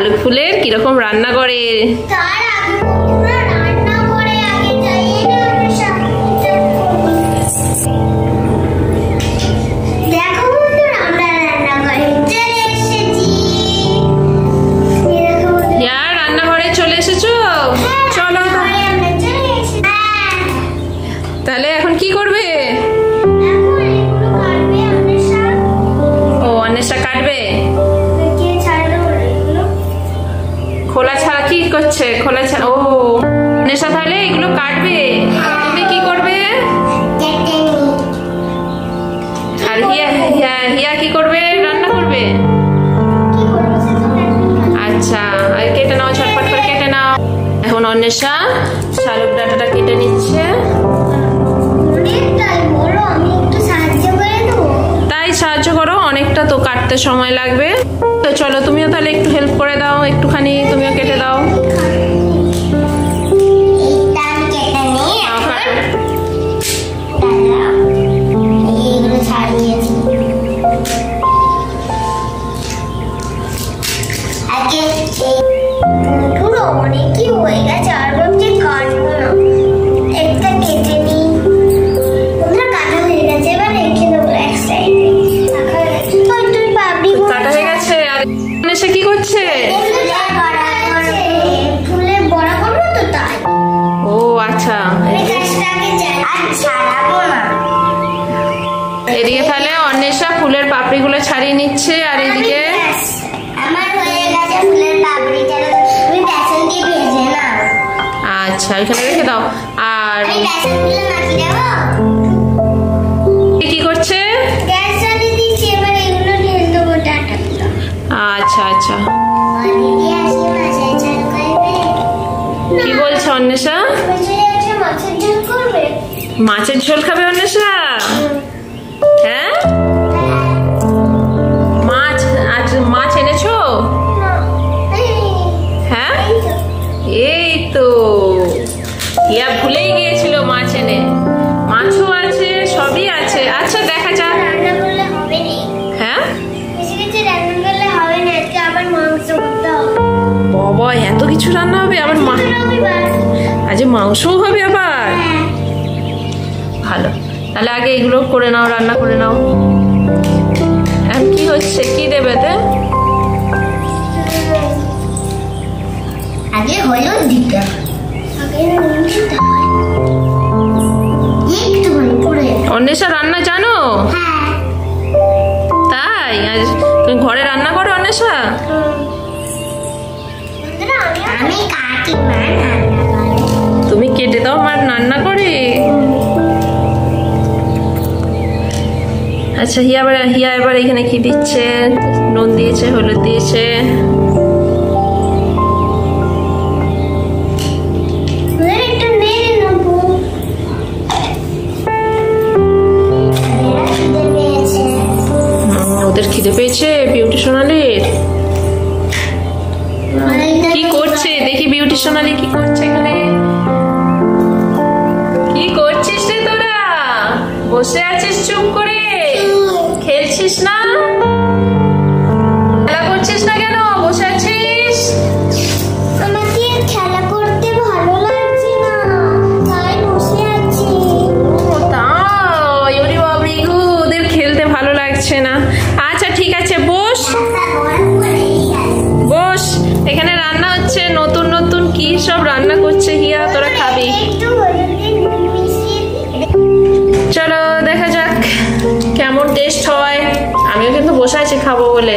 শালুক ফুলের কিরকম রান্না করে। রান্নাঘরে চলে এসেছো? চলো তাহলে এখন কি করবে? ও অন্বেষা কাটবে। খোলা ছাড়া কি করছে? খোলা ছাড়া ও অন্বেষা তাহলে এগুলো কাটবে, তুমি কি করবে? আর হিয়া কি করবে? রান্না করবে। আচ্ছা কেটে নাও, ঝটপট করে কেটে নাও। এখন অন্বেষা শালুক ডাঁটাটা কেটে নিচ্ছে। তাই সাহায্য করো, অনেকটা তো কাটতে সময় লাগবে। তো চলো তুমিও তাহলে একটু হেল্প করে দাও, একটুখানি তুমিও কেটে দাও। কি করছে? ও আচ্ছা, এদিকে তাহলে অন্বেষা ফুলের পাপড়িগুলো ছাড়িয়ে নিচ্ছে, আর এদিকে আচ্ছা এখানে রেখে দাও। আর কি করছে? আচ্ছা আচ্ছা, কি বলছো অন্বেষা? মাছের ঝোল খাবে অন্বেষা? হ্যাঁ মাছ, আজ মাছ এনেছো? হ্যাঁ এই তো ইয়া ভুলেই গিয়েছিল মাছ এনে। মাছও আছে, সবই আছে। আচ্ছা দেখা যাক। হ্যাঁ বাবা এত কিছু রান্না হবে আবার? আজ মাংসও হবে আবার? ভালো, তাহলে আগে এগুলো করে নাও, রান্না করে নাও। কি হচ্ছে? কি দেবে? আগে হলুদ দিতে হবে। অন্বেষা রান্না জানো? তাই আজ তুমি ঘরে রান্না করো অন্বেষা? তুমি কেটে দাও, মা রান্না করে। আচ্ছা হিয়া এবার এখানে কি দিচ্ছে? নুন দিয়েছে, হলুদ দিয়েছে। ওদের খিদে পেয়েছে বিউটি সোনালির। কি করছে দেখি বিউটি সোনালি কি করছে এখানে? কি করছিস রে তোরা? বসে আছিস চুপ করে, খেলছিস না? খেলা করছিস না কেন? বসে আছিস? আমাকে খেলা করতে ভালো লাগছে না, তাই বসে আছি। ও তাই, ওরে বাবরে গো, ওদের খেলতে ভালো লাগছে না। আচ্ছা ঠিক আছে বস বস, এখানে রান্না হচ্ছে, নতুন নতুন কি সব রান্না করছে হিয়া, তোরা খাবি। চলো দেখা যাক কেমন টেস্ট হয়। আমিও কিন্তু বসে আছি খাবো বলে।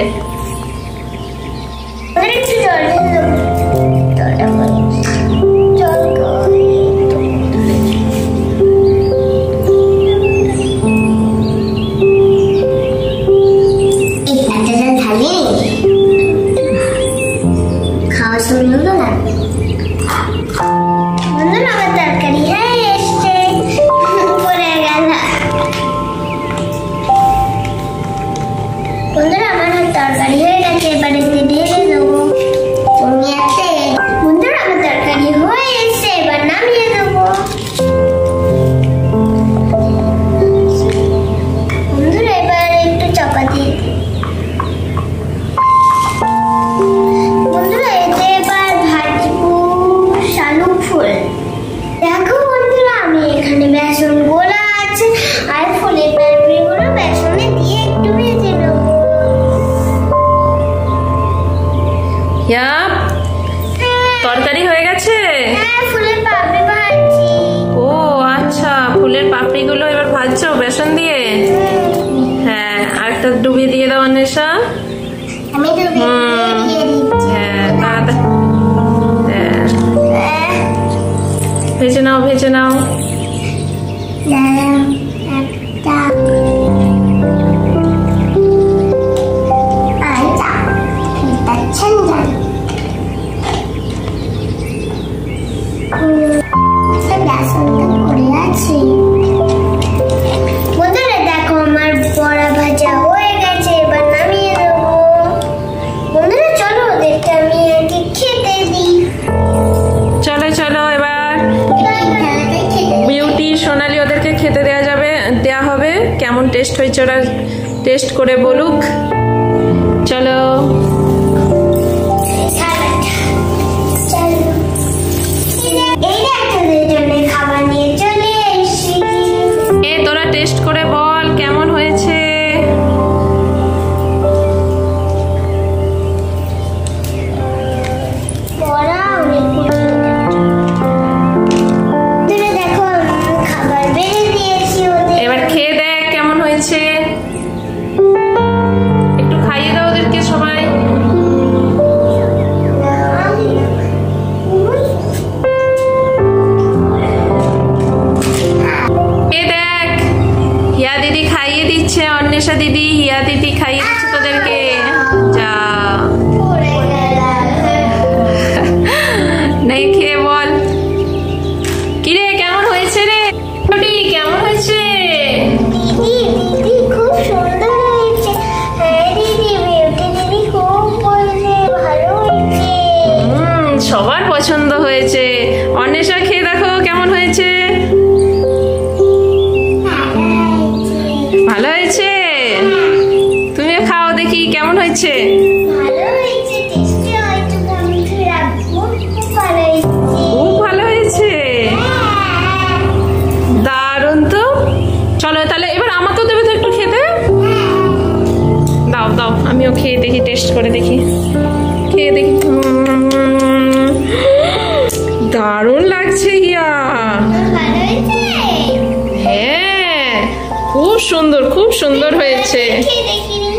খাওয়ার সময় হলো না, আমার তরকারি হয়ে এসছে, পড়ে গেল। বন্ধুরা আমার তরকারি ভেজে নাও ভেজে নাও। একটা বন্ধুরা দেখো আমার বড়া ভাজা হয়ে গেছে, এবার নামিয়ে দেবো। বন্ধুরা চলো ওদেরকে আমি আগে খেতে দিই। চলো চলো এবার বিউটি সোনালি ওদেরকে খেতে দেওয়া হবে। কেমন টেস্ট হয়েছে ওরা টেস্ট করে বলুক। চলো খাবার নিয়ে চলে এসেছি। তোরা টেস্ট করে বল কেমন হয়েছে। দেখো খাবার বেড়ে দিয়েছি ওদের। এবার খেয়ে দেখ কেমন হয়েছে, একটু খাইয়ে দাও ওদেরকে সবাই। হিয়া দিদি খাইয়ে দিচ্ছে, অন্বেষা দিদি হিয়া দিদি খাইয়ে দিচ্ছে তোদেরকে। যা নেই খেয়ে বল কিরে কেমন হয়েছে রে, কেমন হয়েছে। দিদি খুব সুন্দর হয়েছে। হ্যাঁ দিদি, বিউটি দিদি খুব বলছে ভালো হয়েছে। সবার পছন্দ হয়েছে। অন্বেষা খেয়ে দেখো কেমন হয়েছে। ভালো হয়েছে, তুমিও খাও দেখি কেমন হয়েছে। ভালো হয়েছে, টেস্টি হয়েছে। বন্ধু রাখবো, খুব ভালো হয়েছে। খুব ভালো হয়েছে, দারুণ তো। চলো তাহলে এবার আমাকেও দেবে তো একটু খেতে। দাও দাও আমিও খেয়ে দেখি, টেস্ট করে দেখি, খেয়ে দেখি। দারুণ লাগছে হিয়া। ভালো হয়েছে। হ্যাঁ খুব সুন্দর, খুব সুন্দর হয়েছে। খেয়ে দেখিনি।